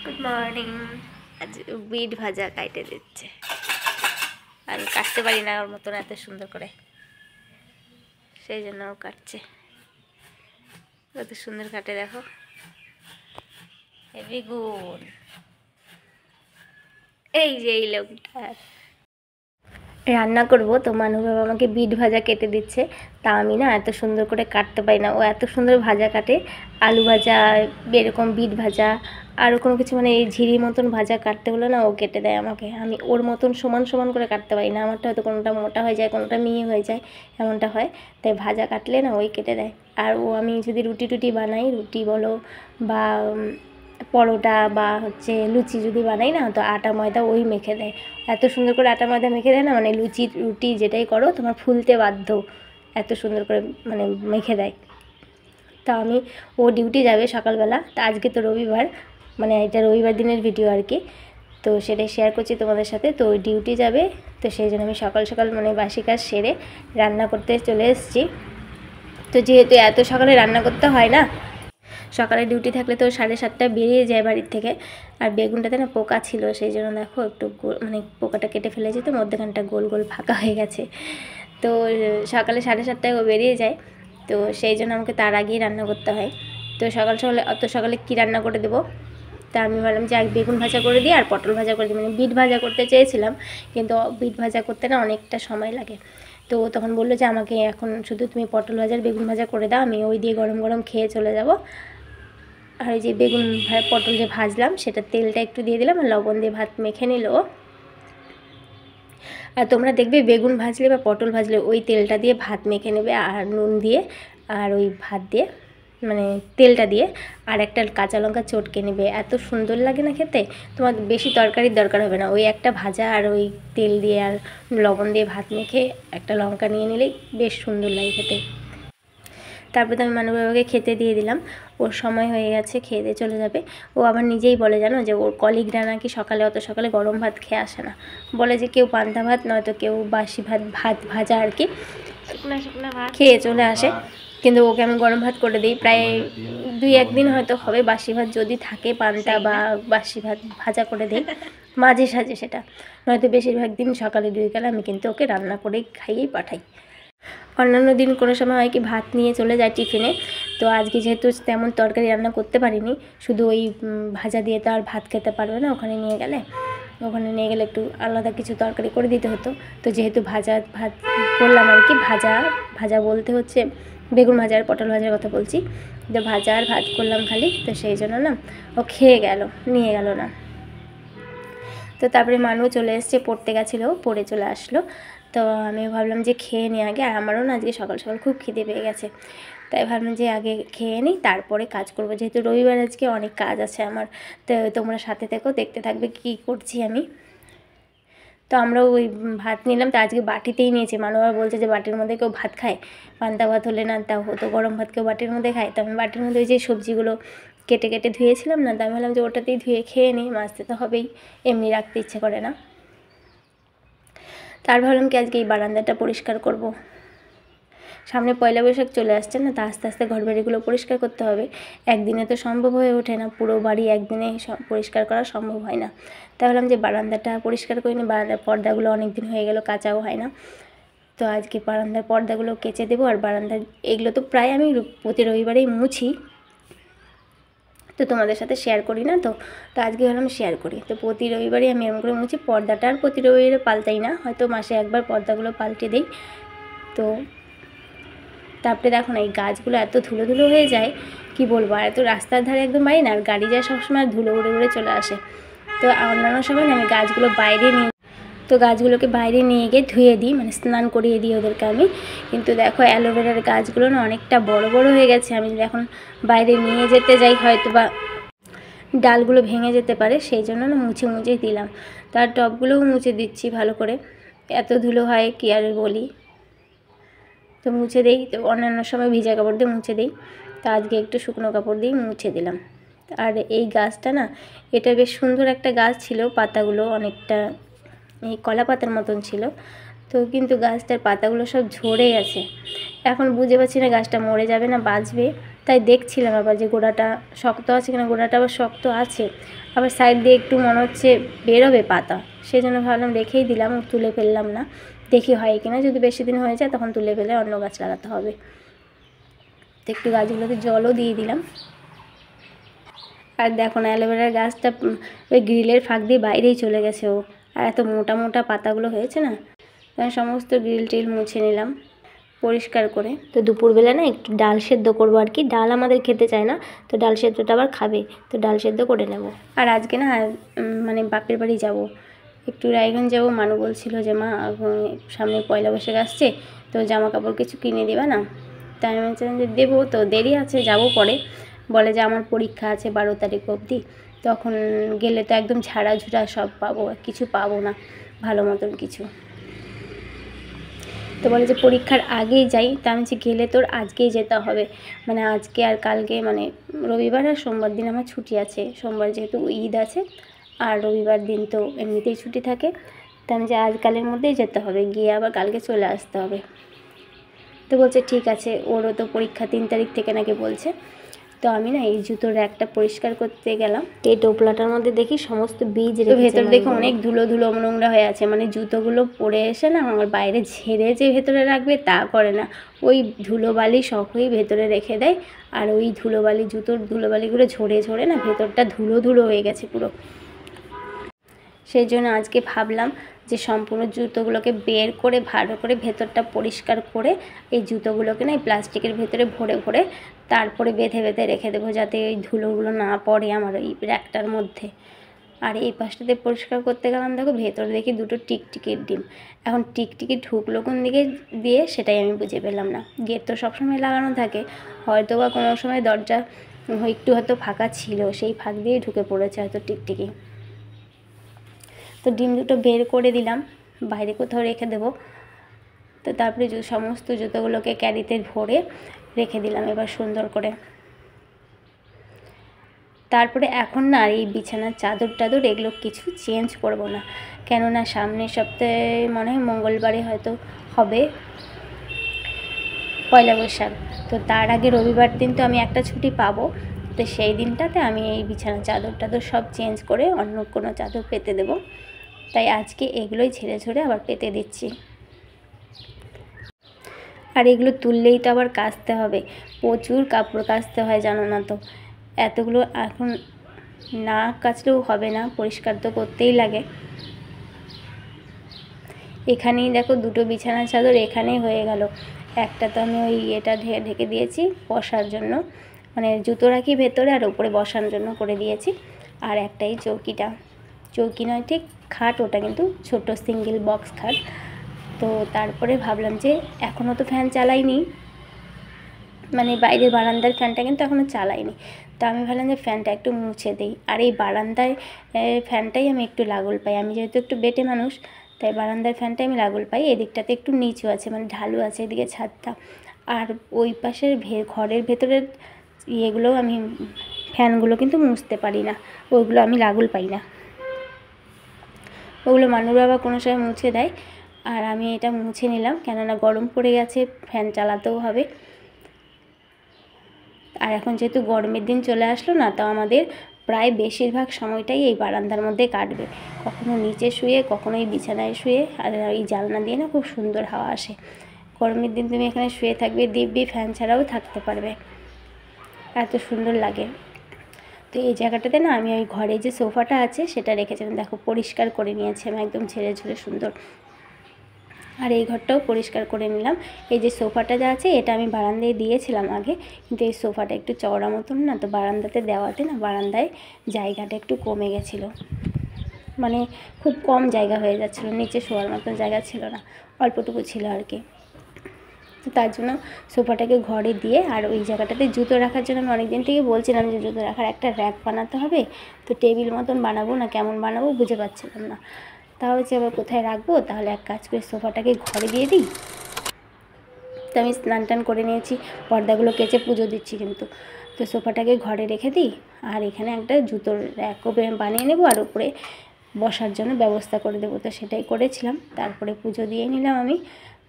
Good morning. আজ bit ভাজা কাটে দিচ্ছে। আমি কাটতে পারি না ওর মতন এত সুন্দর করে, সেই জন্য ও কাটছে। কত সুন্দর কাটে দেখো, হেভি গুড। এই যে এই লোকটা রান্না করব, তো মানু বাবা আমাকে বিট ভাজা কেটে দিচ্ছে। তা আমি না এত সুন্দর করে কাটতে পারি না, ও এত সুন্দর ভাজা কাটে। আলু ভাজা, এরকম বিট ভাজা, আরও কোনো কিছু মানে এই ঝিরি মতন ভাজা কাটতে হলো না ও কেটে দেয় আমাকে। আমি ওর মতন সমান সমান করে কাটতে পারি না, আমারটা হয়তো কোনোটা মোটা হয়ে যায়, কোনোটা মিহি হয়ে যায়, এমনটা হয়। তাই ভাজা কাটলে না ওই কেটে দেয়। আর ও আমি যদি রুটি টুটি বানাই, রুটি বলো বা পরোটা বা লুচি যদি বানাই না, তো আটা ময়দা ওই মেখে দেয়। এত সুন্দর করে আটা ময়দা মেখে দেয় না, মানে লুচি রুটি যেটাই করো তোমার ফুলতে বাধ্য, এত সুন্দর করে মানে মেখে দেয়। তা আমি, ও ডিউটি যাবে সকালবেলা, তা আজকে তো রবিবার, মানে এটা রবিবার দিনের ভিডিও আর কি, তো সেটাই শেয়ার করছি তোমাদের সাথে। তো ডিউটি যাবে, তো সেই জন্য আমি সকাল সকাল মানে বাসি কাজ সেরে রান্না করতে চলে এসেছি। তো যেহেতু এত সকালে রান্না করতে হয় না, সকালে ডিউটি থাকলে তো 7:30টায় বেরিয়ে যায় বাড়ির থেকে। আর বেগুনটাতে না পোকা ছিল, সেই জন্য দেখো একটু মানে পোকাটা কেটে ফেলেছি, তো মধ্যখানটা গোল গোল ফাঁকা হয়ে গেছে। তো সকালে 7:30টায় ও বেরিয়ে যায়, তো সেই জন্য আমাকে তার আগেই রান্না করতে হয়। তো সকাল সকালে অত সকালে কী রান্না করে দেবো, তা আমি ভাবলাম যে এক বেগুন ভাজা করে দিই আর পটল ভাজা করে দিই, মানে বিট ভাজা করতে চেয়েছিলাম, কিন্তু বিট ভাজা করতে না অনেকটা সময় লাগে। তো তখন বললো যে আমাকে এখন শুধু তুমি পটল ভাজার বেগুন ভাজা করে দাও, আমি ওই দিয়ে গরম গরম খেয়ে চলে যাব। আর এই যে বেগুন পটল যে ভাজলাম, সেটা তেলটা একটু দিয়ে দিলাম আর লবণ দিয়ে ভাত মেখে নিল। আর তোমরা দেখবে বেগুন ভাজলে বা পটল ভাজলে ওই তেলটা দিয়ে ভাত মেখে নেবে, আর নুন দিয়ে, আর ওই ভাত দিয়ে মানে তেলটা দিয়ে আর একটা কাঁচা লঙ্কা চটকে নেবে, এত সুন্দর লাগে না খেতে। তোমার বেশি তরকারির দরকার হবে না, ওই একটা ভাজা আর ওই তেল দিয়ে আর লবণ দিয়ে ভাত মেখে একটা লঙ্কা নিয়ে নিলেই বেশ সুন্দর লাগে খেতে। তারপরে তো আমি মানু বাবাকে খেতে দিয়ে দিলাম, ওর সময় হয়ে গেছে, খেয়ে দিয়ে চলে যাবে। ও আবার নিজেই বলে জানো যে ওর কলিগরা নাকি সকালে অত সকালে গরম ভাত খেয়ে আসে না, বলে যে কেউ পান্তা ভাত নয়তো কেউ বাসি ভাত ভাজা আর কি শুকনা শুকনা ভাত খেয়ে চলে আসে। কিন্তু ওকে আমি গরম ভাত করে দিই, প্রায় 2-1 দিন হয়তো হবে বাসি ভাত যদি থাকে, পান্তা বা বাসি ভাত ভাজা করে দিই মাঝে সাঝে, সেটা নয়তো বেশিরভাগ দিন সকালে বিকালে আমি কিন্তু ওকে রান্না করেই খাইয়েই পাঠাই। অন্যান্য দিন কোনো সময় হয় কি ভাত নিয়ে চলে যায় টিফিনে, তো আজকে যেহেতু তেমন তরকারি রান্না করতে পারিনি, শুধু ওই ভাজা দিয়ে তো আর ভাত খেতে পারবে না, ওখানে নিয়ে গেলে একটু আলাদা কিছু তরকারি করে দিতে হতো। তো যেহেতু ভাজা ভাত করলাম আর কি, ভাজা বলতে হচ্ছে বেগুন ভাজা আর পটল ভাজার কথা বলছি, তো ভাজা আর ভাত করলাম খালি, তো সেই জন্য না ও খেয়ে গেল, নিয়ে গেল না। তো তারপরে মানু চলে এসছে, পড়তে গেছিলো, পড়ে চলে আসলো। তো আমি ভাবলাম যে খেয়ে নিই আগে, আর আমারও না আজকে সকাল সকাল খুব খিদে পেয়ে গেছে, তাই ভাবলাম যে আগে খেয়ে নিই তারপরে কাজ করব, যেহেতু রবিবার আজকে অনেক কাজ আছে আমার। তো তোমরা সাথে থেকো, দেখতে থাকবে কী করছি আমি। তো আমরাও ওই ভাত নিলাম, তো আজকে বাটিতেই নিয়েছি। মানু আবার বলছে যে বাটির মধ্যে কেউ ভাত খায়, পান্তা ভাত হলে না তা হতো, গরম ভাত কেউ বাটির মধ্যে খায়। তো আমি বাটির মধ্যে ওই যে সবজিগুলো কেটে কেটে ধুয়েছিলাম না, তো আমি ভাবলাম যে ওটাতেই ধুয়ে খেয়ে নিই, মাজতে তো হবেই, এমনি রাখতে ইচ্ছে করে না। তার ভাবলাম কি আজকে এই বারান্দাটা পরিষ্কার করব, সামনে পয়লা বৈশাখ চলে আসছে না, তা আস্তে আস্তে ঘর বাড়িগুলো পরিষ্কার করতে হবে। একদিনে তো সম্ভব হয়ে ওঠে না, পুরো বাড়ি একদিনে পরিষ্কার করা সম্ভব হয় না। তাই ভাবলাম যে বারান্দাটা পরিষ্কার করে নিই, বারান্দার পর্দাগুলো অনেক দিন হয়ে গেল কাচাও হয় না, তো আজকে বারান্দার পর্দাগুলো কেচে দেবো। আর বারান্দার এগুলো তো প্রায় আমি প্রতি রবিবারেই মুছি, তো তোমাদের সাথে শেয়ার করি না, তো আজকে ভাবলাম শেয়ার করি। তো প্রতি রবিবারই আমি এরকম করে মুছি, পর্দাটা আর প্রতি রবিবারে পাল্টাই না, হয়তো মাসে একবার পর্দাগুলো পাল্টে দিই। তো তারপরে দেখো না এই গাছগুলো এত ধুলো ধুলো হয়ে যায়, কি বলবো, আর এত রাস্তার ধারে একদম বাড়ি না, আর গাড়ি যায় সবসময় ধুলো উড়ে উড়ে চলে আসে। তো অন্যান্য সময় না আমি গাছগুলোকে বাইরে নিয়ে গিয়ে ধুয়ে দিই, মানে স্নান করিয়ে দিই ওদেরকে আমি। কিন্তু দেখো অ্যালোভেরার গাছগুলো না অনেকটা বড় বড় হয়ে গেছে, আমি যদি এখন বাইরে নিয়ে যেতে যাই হয়তো বা ডালগুলো ভেঙে যেতে পারে, সেই জন্য না মুছে মুছেই দিলাম। তার টবগুলোও মুছে দিচ্ছি ভালো করে, এত ধুলো হয় কি আর বলি। তো মুছে দিই, তো অন্যান্য সময় ভিজা কাপড় দিয়ে মুছে দিই, তো আজকে একটু শুকনো কাপড় দিয়ে মুছে দিলাম। আর এই গাছটা না, এটা বেশ সুন্দর একটা গাছ ছিল, পাতাগুলো অনেকটা এই কলা পাতার মতন ছিল, তো কিন্তু গাছটার পাতাগুলো সব ঝরে গেছে। এখন বুঝে পাচ্ছি না গাছটা মরে যাবে না বাঁচবে, তাই দেখছিলাম আবার যে গোড়াটা শক্ত আছে কিনা। গোড়াটা আবার শক্ত আছে, আবার সাইড দিয়ে একটু মনে হচ্ছে বেরোবে পাতা, সেই জন্য ভাবলাম রেখেই দিলাম, তুলে ফেললাম না, দেখি হয় কিনা। যদি বেশি দিন হয়ে যায় তখন তুলে ফেলে অন্য গাছ লাগাতে হবে। তো একটু গাছগুলোতে জলও দিয়ে দিলাম। আর দেখো না, অ্যালোভেরার গাছটা ওই গ্রিলের ফাঁক দিয়ে বাইরেই চলে গেছে ও। আর এত মোটা মোটা পাতাগুলো হয়েছে না, আমি সমস্ত গ্রিল টিল মুছে নিলাম পরিষ্কার করে। তো দুপুরবেলা না একটু ডাল সেদ্ধ করবো আর কি। ডাল আমাদের খেতে চায় না, তো ডাল সেদ্ধটা আবার খাবে, তো ডাল সেদ্ধ করে নেব। আর আজকে না মানে বাপের বাড়ি যাব, একটু রায়গঞ্জ যাবো। মানু বলছিল যে মা সামনে পয়লা বৈশাখ আসছে, তো জামা কাপড় কিছু কিনে দেবে না। তাই আমি বলছিলাম যে দেবো, তো দেরি আছে, যাবো পরে। বলে যে আমার পরীক্ষা আছে 12 তারিখ অবধি, তখন গেলে তো একদম ঝাড়া ঝুড়া সব পাবো, কিছু পাবো না ভালো মতন কিছু। তো বলে যে পরীক্ষার আগেই যাই। তা আমি যে গেলে তোর আজকেই যেতে হবে, মানে আজকে আর কালকে, মানে রবিবার আর সোমবার দিন আমার ছুটি আছে। সোমবার যেহেতু ঈদ আছে, আর রবিবার দিন তো এমনিতেই ছুটি থাকে। তা আমি যে আজকালের মধ্যেই যেতে হবে, গিয়ে আবার কালকে চলে আসতে হবে। তো বলছে ঠিক আছে, ওরও তো পরীক্ষা 3 তারিখ থেকে নাকি বলছে। তো আমি না এই জুতোর র্যাকটা পরিষ্কার করতে গেলাম, এই টোপলাটার মধ্যে দেখি সমস্ত বীজ রেখেছে, ভেতর দেখে অনেক ধুলো ধুলো নোংরা হয়ে আছে। মানে জুতোগুলো পরে এসে না আমার বাইরে ঝেড়ে যে ভেতরে রাখবে তা করে না, ওই ধুলোবালি সবই ভেতরে রেখে দেয়। আর ওই ধুলোবালি, জুতোর ধুলোবালিগুলো ঝরে ঝরে না ভেতরটা ধুলো ধুলো হয়ে গেছে পুরো। সেই জন্য আজকে ভাবলাম যে সম্পূর্ণ জুতোগুলোকে বের করে ভালো করে ভেতরটা পরিষ্কার করে এই জুতোগুলোকে না এই প্লাস্টিকের ভেতরে ভরে ভরে তারপরে বেঁধে বেঁধে রেখে দেবো, যাতে ওই ধুলোগুলো না পড়ে আমার ওই র্যাকটার মধ্যে। আর এই পাশটাতে পরিষ্কার করতে গেলাম, দেখো ভেতরে দেখি দুটো টিকটিকির ডিম। এখন টিকটিকি ঢুকলো কোন দিকে দিয়ে সেটাই আমি বুঝে পেলাম না। গেট তো সবসময় লাগানো থাকে, হয়তো বা কোনো সময় দরজা একটু হয়তো ফাঁকা ছিল, সেই ফাঁক দিয়ে ঢুকে পড়েছে হয়তো টিকটিকি। তো ডিম দুটো বের করে দিলাম, বাইরে কোথাও রেখে দেবো। তো তারপরে সমস্ত জুতোগুলোকে ক্যারিতে ভরে রেখে দিলাম এবার সুন্দর করে। তারপরে এখন না এই বিছানার চাদর টাদর এগুলো কিছু চেঞ্জ করব না, কেননা সামনের সপ্তাহে মনে হয় মঙ্গলবারে হয়তো হবে পয়লা বৈশাখ। তো তার আগে রবিবার দিন তো আমি একটা ছুটি পাবো, তো সেই দিনটাতে আমি এই বিছানার চাদর টাদর সব চেঞ্জ করে অন্য কোনো চাদর পেতে দেবো। তাই আজকে এগুলোই ঝেড়ে ঝেড়ে আবার পেতে দিচ্ছি। আর এগুলো তুললেই তো আবার কাচতে হবে, প্রচুর কাপড় কাচতে হয় জানো না। তো এতগুলো এখন না কাচলেও হবে না, পরিষ্কার তো করতেই লাগে। এখানেই দেখো দুটো বিছানার চাদর এখানেই হয়ে গেল। একটা তো আমি ওই এটা ঢেকে দিয়েছি বসার জন্য, মানে জুতো রাখি ভেতরে আর ওপরে বসার জন্য করে দিয়েছি। আর একটাই চৌকিটা, চৌকি নয় ঠিক খাট, ওটা কিন্তু ছোট সিঙ্গেল বক্স খাট। তো তারপরে ভাবলাম যে এখনও তো ফ্যান চালাইনি, মানে বাইরের বারান্দার ফ্যানটা কিন্তু এখনও চালাইনি। তো আমি ভাবলাম যে ফ্যানটা একটু মুছে দিই। আর এই বারান্দায় ফ্যানটাই আমি একটু লাগল পাই, আমি যেহেতু একটু বেটে মানুষ, তাই বারান্দার ফ্যানটাই আমি লাগল পাই। এদিকটাতে একটু নিচু আছে, মানে ঢালু আছে এদিকে ছাদটা। আর ওই পাশের ঘরের ভেতরের ইয়েগুলো আমি ফ্যানগুলো কিন্তু মুছতে পারি না, ওইগুলো আমি লাগল পাই না, ওগুলো মানুর বাবা কোনো সময় মুছে দেয়। আর আমি এটা মুছে নিলাম, কেননা গরম পড়ে গেছে, ফ্যান চালাতেও হবে। আর এখন যেহেতু গরমের দিন চলে আসলো না, তো আমাদের প্রায় বেশিরভাগ সময়টাই এই বারান্দার মধ্যে কাটবে, কখনো নিচে শুয়ে, কখনো এই বিছানায় শুয়ে। আর এই জানলা দিয়ে না খুব সুন্দর হাওয়া আসে। গরমের দিন তুমি এখানে শুয়ে থাকবে দিব্যি, ফ্যান ছাড়াও থাকতে পারবে, এত সুন্দর লাগে। তো এই জায়গাটাতে না আমি ওই ঘরে যে সোফাটা আছে সেটা রেখেছিলাম, দেখো পরিষ্কার করে নিয়েছি আমি একদম ঝেড়ে ঝেড়ে সুন্দর। আর এই ঘরটাও পরিষ্কার করে নিলাম। এই যে সোফাটা যা আছে এটা আমি বারান্দায় দিয়েছিলাম আগে, কিন্তু এই সোফাটা একটু চওড়া মতন না, তো বারান্দাতে দেওয়াতে না বারান্দায় জায়গাটা একটু কমে গেছিলো, মানে খুব কম জায়গা হয়ে যাচ্ছিলো, নিচে শোয়ার মতন জায়গা ছিল না, অল্পটুকু ছিল আর কি। তো তার জন্য সোফাটাকে ঘরে দিয়ে, আর ওই জায়গাটাতে জুতো রাখার জন্য আমি অনেক দিন থেকে বলছিলাম যে জুতো রাখার একটা র্যাক বানাতে হবে। তো টেবিল মতন বানাবো না কেমন বানাবো বুঝে পাচ্ছিলাম না, তা হচ্ছে আবার কোথায় রাখবো। তাহলে এক কাজ করে সোফাটাকে ঘরে দিয়ে দিই। তো আমি স্নান টান করে নিয়েছি, পর্দাগুলো কেচে পুজো দিচ্ছি কিন্তু। তো সোফাটাকে ঘরে রেখে দিই, আর এখানে একটা জুতোর র্যাকও বানিয়ে নেবো, আর উপরে বসার জন্য ব্যবস্থা করে দেবো। তো সেটাই করেছিলাম। তারপরে পুজো দিয়ে নিলাম আমি।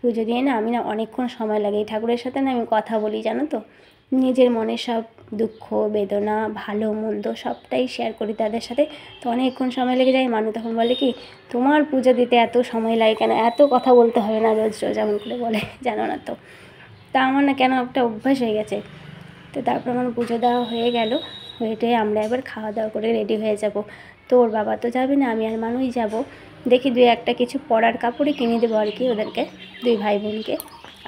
পুজো দিয়ে না আমি না অনেকক্ষণ সময় লাগে এই ঠাকুরের সাথে, না আমি কথা বলি জানো তো, নিজের মনে সব দুঃখ বেদনা ভালো মন্দ সবটাই শেয়ার করি তাদের সাথে। তো অনেকক্ষণ সময় লেগে যায়। মানু তখন বলে কি, তোমার পুজো দিতে এত সময় লাগে কেন, এত কথা বলতে হবে না রোজ রোজ, এমন করে বলে, জানো না তো। তা আমার না কেন একটা অভ্যাস হয়ে গেছে। তো তারপর আমার পুজো দেওয়া হয়ে গেল, হয়ে আমরা এবার খাওয়া দাওয়া করে রেডি হয়ে যাব। তো ওর বাবা তো যাবে না, আমি আর মানুই যাব। দেখি দুই একটা কিছু পরার কাপড়ই কিনে দেবো আর কি ওদেরকে, দুই ভাই বোনকে।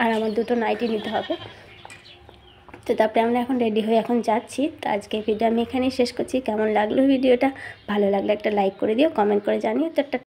আর আমার দুটো নাইটি নিতে হবে। তো তারপরে আমরা এখন রেডি হয়ে এখন যাচ্ছি। তো আজকে ভিডিও আমি এখানেই শেষ করছি। কেমন লাগলো ভিডিওটা, ভালো লাগলে একটা লাইক করে দিও, কমেন্ট করে জানিও। তো